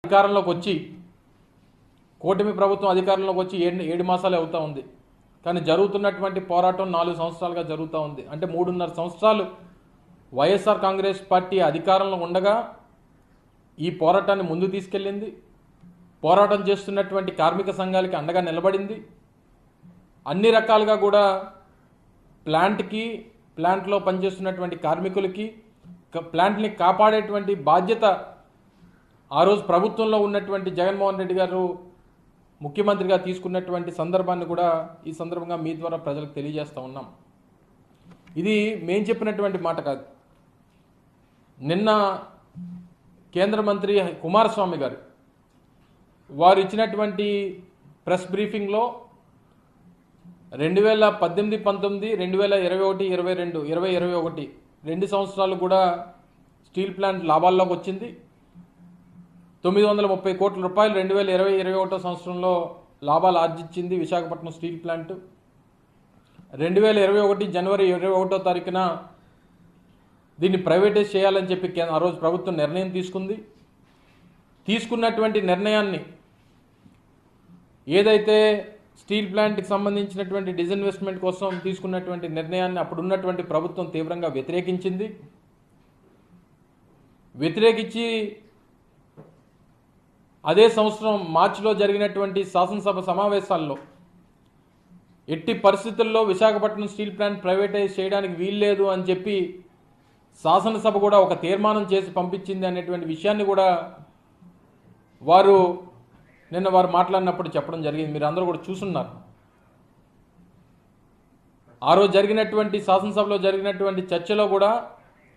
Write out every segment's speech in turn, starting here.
అధికారంలోకి వచ్చి కూటమి ప్రభుత్వం అధికారంలోకి వచ్చి 7 మాసాలే అవుతా ఉంది. కానీ జరుగుతున్నటువంటి పోరాటం 4 సంవత్సరాలుగా జరుగుతూ ఉంది. అంటే 3.5 సంవత్సరాలు వైఎస్ఆర్ కాంగ్రెస్ పార్టీ అధికారంలో ఉండగా ఈ పోరాటాన్ని ముందు తీసుకెళ్ళింది. పోరాటం చేస్తున్నటువంటి కార్మిక సంఘాలకి అండగా నిలబడింది. అన్ని రకాలుగా కూడా ప్లాంట్లో పనిచేస్తున్నటువంటి కార్మికులకి ప్లాంట్ని కాపాడేటువంటి బాధ్యత ఆ రోజు ప్రభుత్వంలో ఉన్నటువంటి జగన్మోహన్ రెడ్డి గారు ముఖ్యమంత్రిగా తీసుకున్నటువంటి సందర్భాన్ని కూడా ఈ సందర్భంగా మీ ద్వారా ప్రజలకు తెలియజేస్తూ ఉన్నాం. ఇది మేం చెప్పినటువంటి మాట కాదు. నిన్న కేంద్ర మంత్రి కుమారస్వామి గారు వారు ఇచ్చినటువంటి ప్రెస్ బ్రీఫింగ్లో 2018, 19, 2021, 22, 2021 2 సంవత్సరాలు కూడా స్టీల్ ప్లాంట్ లాభాల్లోకి వచ్చింది. 930 కోట్ల రూపాయలు 2020-21 సంవత్సరంలో లాభాలు ఆర్జించింది విశాఖపట్నం స్టీల్ ప్లాంట్. 2021 జనవరి 21వ తారీఖున దీన్ని ప్రైవేటైజ్ చేయాలని చెప్పి ఆ రోజు ప్రభుత్వం నిర్ణయం తీసుకుంది. తీసుకున్నటువంటి నిర్ణయాన్ని ఏదైతే స్టీల్ ప్లాంట్కి సంబంధించినటువంటి డిజిన్వెస్ట్మెంట్ కోసం తీసుకున్నటువంటి నిర్ణయాన్ని అప్పుడున్నటువంటి ప్రభుత్వం తీవ్రంగా వ్యతిరేకించింది. వ్యతిరేకించి అదే సంవత్సరం మార్చిలో జరిగినటువంటి శాసనసభ సమావేశాల్లో ఎట్టి పరిస్థితుల్లో విశాఖపట్నం స్టీల్ ప్లాంట్ ప్రైవేటైజ్ చేయడానికి వీల్లేదు అని చెప్పి శాసనసభ కూడా ఒక తీర్మానం చేసి పంపించింది అనేటువంటి విషయాన్ని కూడా నిన్న వారు మాట్లాడినప్పుడు చెప్పడం జరిగింది. మీరు అందరూ కూడా చూస్తున్నారు. ఆ రోజు జరిగినటువంటి శాసనసభలో జరిగినటువంటి చర్చలో కూడా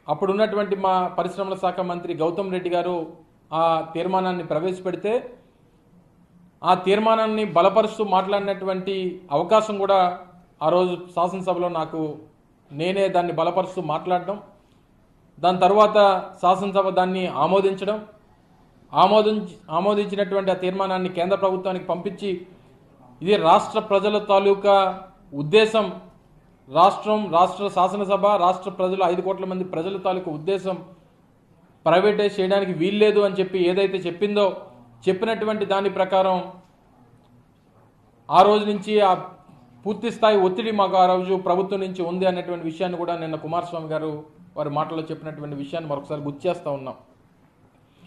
అప్పుడున్నటువంటి మా పరిశ్రమల శాఖ మంత్రి గౌతమ్ రెడ్డి గారు ఆ తీర్మానాన్ని ప్రవేశపెడితే ఆ తీర్మానాన్ని బలపరుస్తూ మాట్లాడినటువంటి అవకాశం కూడా ఆ రోజు శాసనసభలో నేనే దాన్ని బలపరుస్తూ మాట్లాడడం, దాని తర్వాత శాసనసభ దాన్ని ఆమోదించినటువంటి ఆ తీర్మానాన్ని కేంద్ర ప్రభుత్వానికి పంపించి ఇది రాష్ట్ర ప్రజల తాలూకా ఉద్దేశం, రాష్ట్ర శాసనసభ రాష్ట్ర ప్రజలు 5 కోట్ల మంది ప్రజల తాలూకా ఉద్దేశం ప్రైవేటైజ్ చేయడానికి వీల్లేదు అని చెప్పి ఏదైతే చెప్పిందో చెప్పినటువంటి దాని ప్రకారం ఆ రోజు నుంచి ఆ పూర్తి స్థాయి ఒత్తిడి మాకు ఆ రోజు ప్రభుత్వం నుంచి ఉంది అన్నటువంటి విషయాన్ని కూడా నిన్న కుమారస్వామి గారు వారి మాటల్లో చెప్పినటువంటి విషయాన్ని మరొకసారి గుర్తు చేస్తూ ఉన్నాం.